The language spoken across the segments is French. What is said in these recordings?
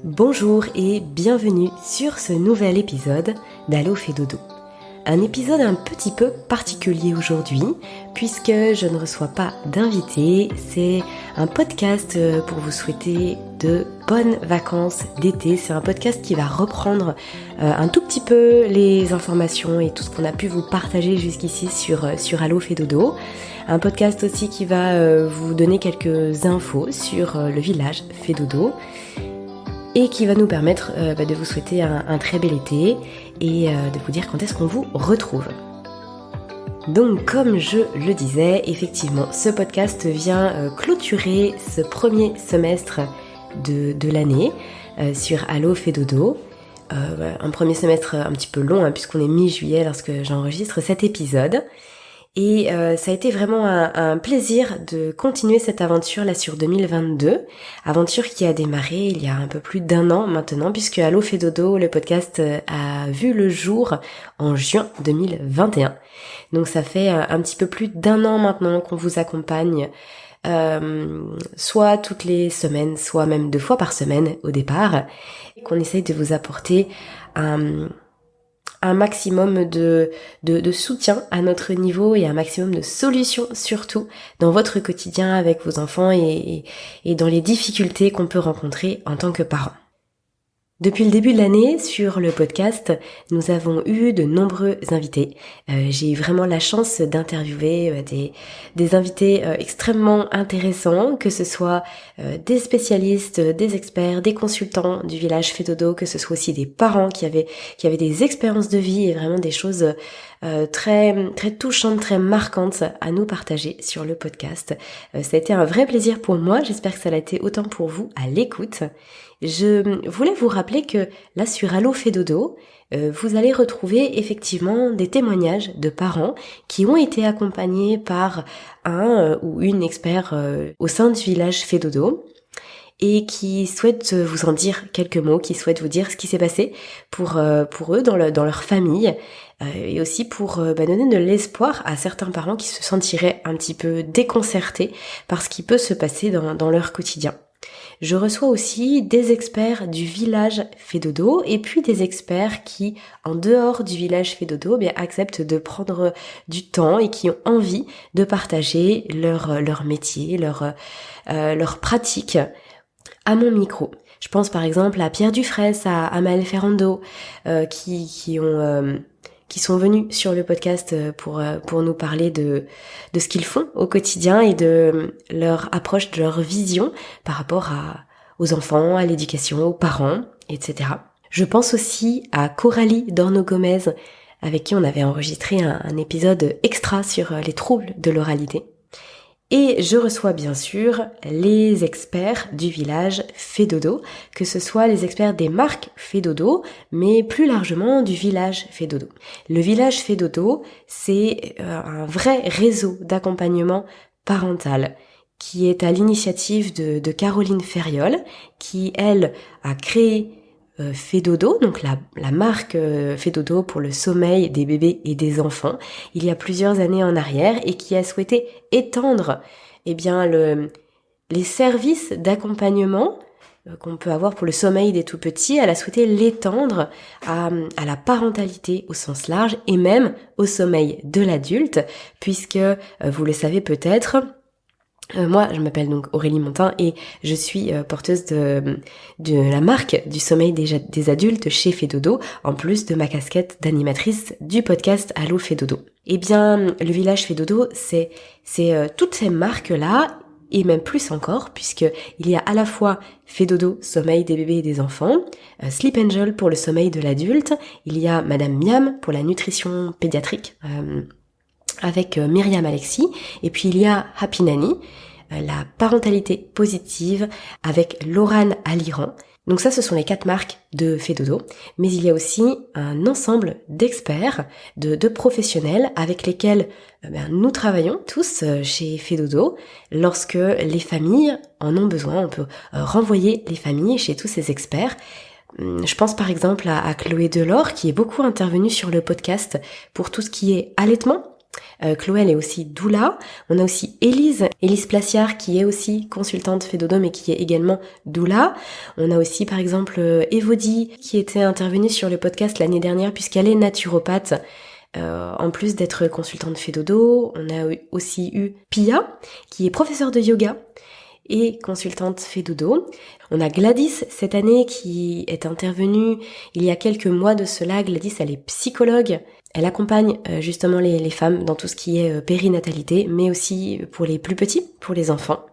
Bonjour et bienvenue sur ce nouvel épisode d'Allo fait dodo. Un épisode un petit peu particulier aujourd'hui puisque je ne reçois pas d'invité. C'est un podcast pour vous souhaiter de bonnes vacances d'été. C'est un podcast qui va reprendre un tout petit peu les informations et tout ce qu'on a pu vous partager jusqu'ici sur Allo fait dodo. Un podcast aussi qui va vous donner quelques infos sur le village fait dodo. Et qui va nous permettre de vous souhaiter un très bel été et de vous dire quand est-ce qu'on vous retrouve. Donc comme je le disais, effectivement, ce podcast vient clôturer ce premier semestre de l'année sur Allo fait dodo. Un premier semestre un petit peu long puisqu'on est mi-juillet lorsque j'enregistre cet épisode. Et ça a été vraiment un plaisir de continuer cette aventure là sur 2022, aventure qui a démarré il y a un peu plus d'1 an maintenant, puisque Allo fait dodo, le podcast a vu le jour en juin 2021. Donc ça fait un petit peu plus d'1 an maintenant qu'on vous accompagne, soit toutes les semaines, soit même 2 fois par semaine au départ, et qu'on essaye de vous apporter un maximum de soutien à notre niveau et un maximum de solutions surtout dans votre quotidien avec vos enfants et dans les difficultés qu'on peut rencontrer en tant que parents. Depuis le début de l'année, sur le podcast, nous avons eu de nombreux invités. J'ai eu vraiment la chance d'interviewer des invités extrêmement intéressants, que ce soit des spécialistes, des experts, des consultants du village fait dodo, que ce soit aussi des parents qui avaient des expériences de vie et vraiment des choses très très touchantes, très marquantes à nous partager sur le podcast. Ça a été un vrai plaisir pour moi, j'espère que ça l'a été autant pour vous à l'écoute. Je voulais vous rappeler que là sur Allo fait dodo, vous allez retrouver effectivement des témoignages de parents qui ont été accompagnés par un ou une expert au sein du village fait dodo et qui souhaitent vous en dire quelques mots, qui souhaitent vous dire ce qui s'est passé pour eux dans leur famille et aussi pour donner de l'espoir à certains parents qui se sentiraient un petit peu déconcertés par ce qui peut se passer dans leur quotidien. Je reçois aussi des experts du village fait dodo et puis des experts qui, en dehors du village fait dodo, acceptent de prendre du temps et qui ont envie de partager leur métier, leur pratique à mon micro. Je pense par exemple à Pierre Dufresne, à Maëlle Ferrando, qui sont venus sur le podcast pour nous parler de ce qu'ils font au quotidien et de leur approche, de leur vision par rapport aux enfants, à l'éducation, aux parents, etc. Je pense aussi à Coralie Dorno-Gomez, avec qui on avait enregistré un épisode extra sur les troubles de l'oralité. Et je reçois bien sûr les experts du village fait dodo, que ce soit les experts des marques fait dodo, mais plus largement du village fait dodo. Le village fait dodo, c'est un vrai réseau d'accompagnement parental qui est à l'initiative de Caroline Ferriol, qui elle a créé fait dodo, donc la marque fait dodo pour le sommeil des bébés et des enfants, il y a plusieurs années en arrière et qui a souhaité étendre les services d'accompagnement qu'on peut avoir pour le sommeil des tout-petits. Elle a souhaité l'étendre à la parentalité au sens large et même au sommeil de l'adulte, puisque vous le savez peut-être, moi, je m'appelle donc Aurélie Montin et je suis porteuse de la marque du sommeil des adultes chez fait dodo, en plus de ma casquette d'animatrice du podcast Allo fait dodo. Eh bien, le village fait dodo, c'est toutes ces marques-là, et même plus encore, puisque il y a à la fois fait dodo, sommeil des bébés et des enfants, Sleep Angel pour le sommeil de l'adulte, il y a Madame Miam pour la nutrition pédiatrique, avec Myriam Alexis, et puis il y a Happy Nanny, la parentalité positive avec Laurane Aliran. Donc ça, ce sont les 4 marques de fait dodo, mais il y a aussi un ensemble d'experts, de professionnels avec lesquels nous travaillons tous chez fait dodo. Lorsque les familles en ont besoin, on peut renvoyer les familles chez tous ces experts. Je pense par exemple à Chloé Delors qui est beaucoup intervenue sur le podcast pour tout ce qui est allaitement, Chloé, elle est aussi doula. On a aussi Élise Placiard, qui est aussi consultante Fédodo, mais qui est également doula. On a aussi, par exemple, Evodie, qui était intervenue sur le podcast l'année dernière, puisqu'elle est naturopathe. En plus d'être consultante Fédodo, on a aussi eu Pia, qui est professeure de yoga et consultante Fédodo. On a Gladys cette année qui est intervenue il y a quelques mois de cela. Gladys, elle est psychologue. Elle accompagne justement les femmes dans tout ce qui est périnatalité, mais aussi pour les plus petits, pour les enfants.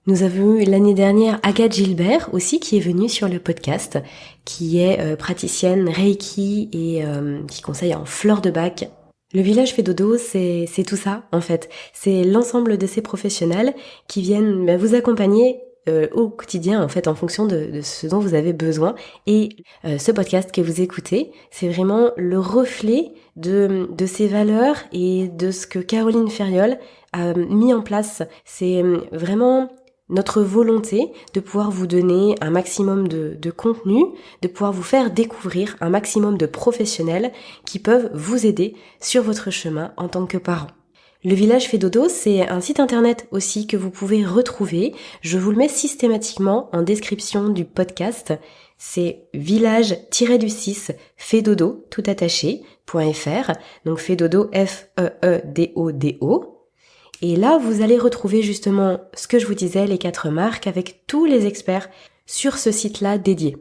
Nous avons eu l'année dernière Agathe Gilbert aussi qui est venue sur le podcast, qui est praticienne Reiki et qui conseille en fleurs de bac. Le village Fédodo, c'est tout ça en fait. C'est l'ensemble de ces professionnels qui viennent vous accompagner au quotidien en fait en fonction de ce dont vous avez besoin. Et ce podcast que vous écoutez, c'est vraiment le reflet de ces valeurs et de ce que Caroline Ferriol a mis en place. C'est vraiment notre volonté de pouvoir vous donner un maximum de contenu, de pouvoir vous faire découvrir un maximum de professionnels qui peuvent vous aider sur votre chemin en tant que parent. Le village Fédodo, c'est un site internet aussi que vous pouvez retrouver. Je vous le mets systématiquement en description du podcast. C'est village-du-6 Fédodo, tout attaché.fr. Donc Fédodo, F-E-E-D-O-D-O. Et là, vous allez retrouver justement ce que je vous disais, les 4 marques avec tous les experts sur ce site-là dédié.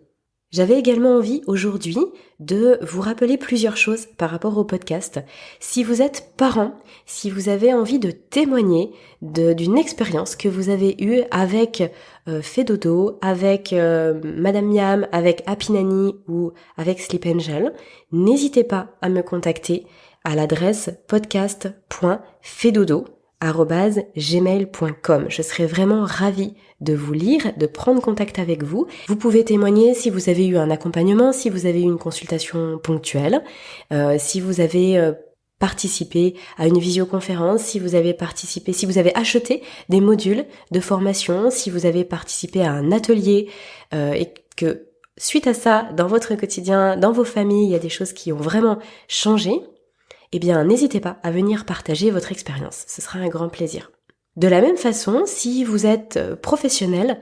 J'avais également envie aujourd'hui de vous rappeler plusieurs choses par rapport au podcast. Si vous êtes parent, si vous avez envie de témoigner d'une expérience que vous avez eue avec Fédodo, avec Madame Miam, avec Happy Nanny ou avec Sleep Angel, n'hésitez pas à me contacter à l'adresse podcast.fedodo@gmail.com. Je serais vraiment ravie de vous lire, de prendre contact avec vous. Vous pouvez témoigner si vous avez eu un accompagnement, si vous avez eu une consultation ponctuelle, si vous avez participé à une visioconférence, si vous avez acheté des modules de formation, si vous avez participé à un atelier et que suite à ça, dans votre quotidien, dans vos familles, il y a des choses qui ont vraiment changé. Eh bien, n'hésitez pas à venir partager votre expérience. Ce sera un grand plaisir. De la même façon, si vous êtes professionnel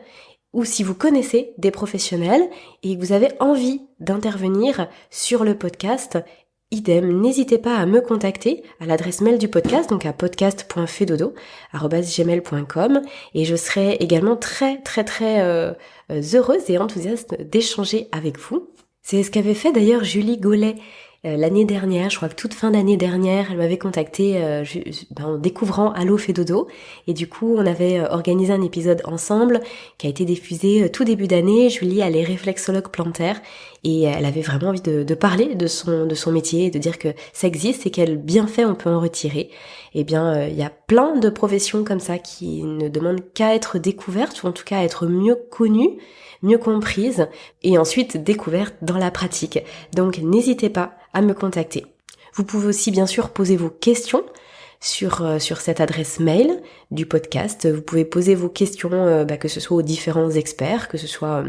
ou si vous connaissez des professionnels et que vous avez envie d'intervenir sur le podcast, idem, n'hésitez pas à me contacter à l'adresse mail du podcast, donc à podcast.fedodo@gmail.com, et je serai également très heureuse et enthousiaste d'échanger avec vous. C'est ce qu'avait fait d'ailleurs Julie Gaulet l'année dernière, je crois que toute fin d'année dernière, elle m'avait contactée en découvrant Allo Fédodo, et du coup on avait organisé un épisode ensemble qui a été diffusé tout début d'année. Julie, elle est réflexologue plantaire et elle avait vraiment envie de parler de son métier, de dire que ça existe et quel bienfait on peut en retirer. Eh bien, il y a plein de professions comme ça qui ne demandent qu'à être découvertes, ou en tout cas à être mieux connues, mieux comprises et ensuite découvertes dans la pratique. Donc n'hésitez pas à me contacter. Vous pouvez aussi bien sûr poser vos questions sur cette adresse mail du podcast. Vous pouvez poser vos questions que ce soit aux différents experts, que ce soit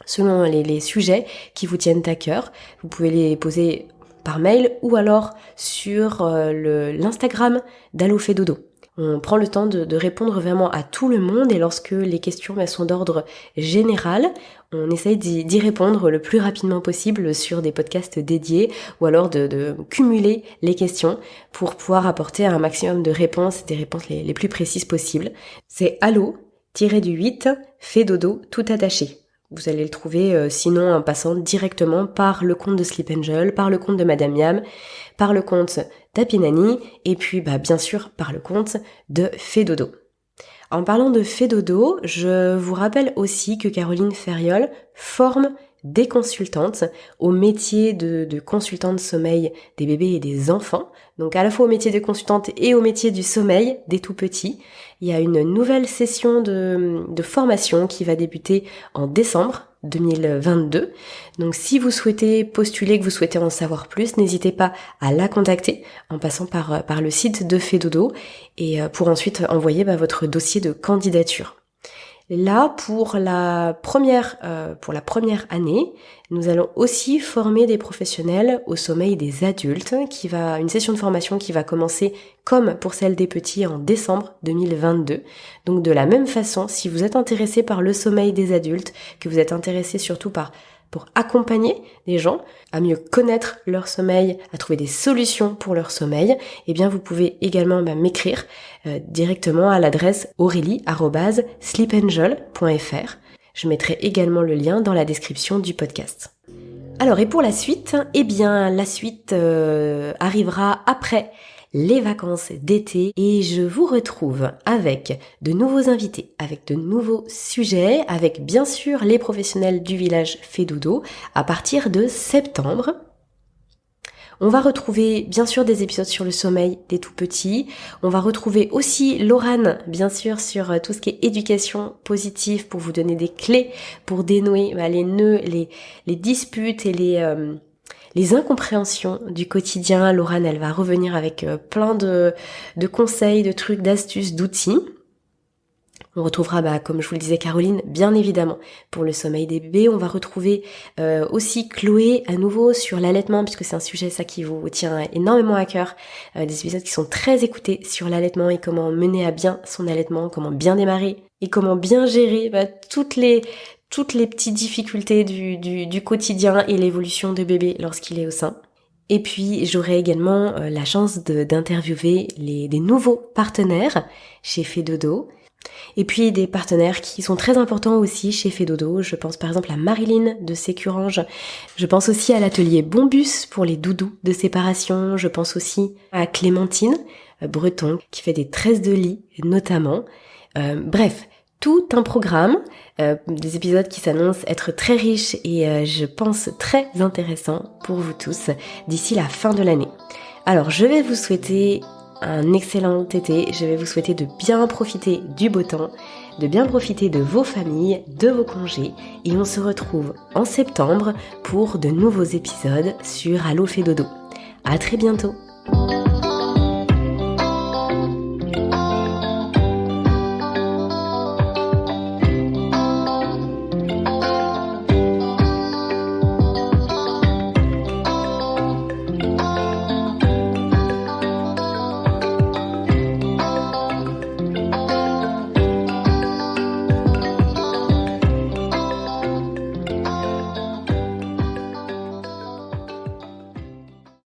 selon les sujets qui vous tiennent à cœur. Vous pouvez les poser par mail ou alors sur l'Instagram d'Allo Fédodo. On prend le temps de répondre vraiment à tout le monde, et lorsque les questions sont d'ordre général, on essaye d'y répondre le plus rapidement possible sur des podcasts dédiés, ou alors de cumuler les questions pour pouvoir apporter un maximum de réponses, des réponses les plus précises possibles. C'est allo-8 Fédodo tout attaché. Vous allez le trouver sinon en passant directement par le compte de Sleep Angel, par le compte de Madame Miam, par le compte d'Happy Nanny et puis bien sûr par le compte de Fédodo. En parlant de Fédodo, je vous rappelle aussi que Caroline Ferriol forme des consultantes au métier de consultante sommeil des bébés et des enfants, donc à la fois au métier de consultante et au métier du sommeil des tout petits. Il y a une nouvelle session de formation qui va débuter en décembre 2022. Donc si vous souhaitez postuler, que vous souhaitez en savoir plus, n'hésitez pas à la contacter en passant par le site de Fédodo et pour ensuite envoyer votre dossier de candidature. Là, pour la première année, nous allons aussi former des professionnels au sommeil des adultes, une session de formation qui va commencer comme pour celle des petits en décembre 2022. Donc de la même façon, si vous êtes intéressé par le sommeil des adultes, que vous êtes intéressé surtout pour accompagner les gens à mieux connaître leur sommeil, à trouver des solutions pour leur sommeil, eh bien vous pouvez également m'écrire directement à l'adresse aurélie@sleepangel.fr. Je mettrai également le lien dans la description du podcast. Alors et pour la suite, eh bien la suite arrivera après les vacances d'été et je vous retrouve avec de nouveaux invités, avec de nouveaux sujets, avec bien sûr les professionnels du village Fedodo à partir de septembre. On va retrouver bien sûr des épisodes sur le sommeil des tout petits. On va retrouver aussi Laurane, bien sûr, sur tout ce qui est éducation positive pour vous donner des clés pour dénouer les nœuds, les disputes et les incompréhensions du quotidien. Laurane, elle va revenir avec plein de conseils, de trucs, d'astuces, d'outils. On retrouvera, comme je vous le disais, Caroline, bien évidemment, pour le sommeil des bébés. On va retrouver aussi Chloé à nouveau sur l'allaitement, puisque c'est un sujet ça qui vous tient énormément à cœur. Des épisodes qui sont très écoutés sur l'allaitement et comment mener à bien son allaitement, comment bien démarrer et comment bien gérer toutes les petites difficultés du quotidien et l'évolution de bébé lorsqu'il est au sein. Et puis j'aurai également la chance d'interviewer des nouveaux partenaires chez Fedodo. Et puis des partenaires qui sont très importants aussi chez Fedodo. Je pense par exemple à Marilyn de Sécurange. Je pense aussi à l'atelier Bombus pour les doudous de séparation. Je pense aussi à Clémentine Breton qui fait des tresses de lit notamment. Bref, tout un programme, des épisodes qui s'annoncent être très riches et je pense très intéressants pour vous tous d'ici la fin de l'année. Alors je vais vous souhaiter un excellent été, je vais vous souhaiter de bien profiter du beau temps, de bien profiter de vos familles, de vos congés et on se retrouve en septembre pour de nouveaux épisodes sur Allo Fedodo. À très bientôt.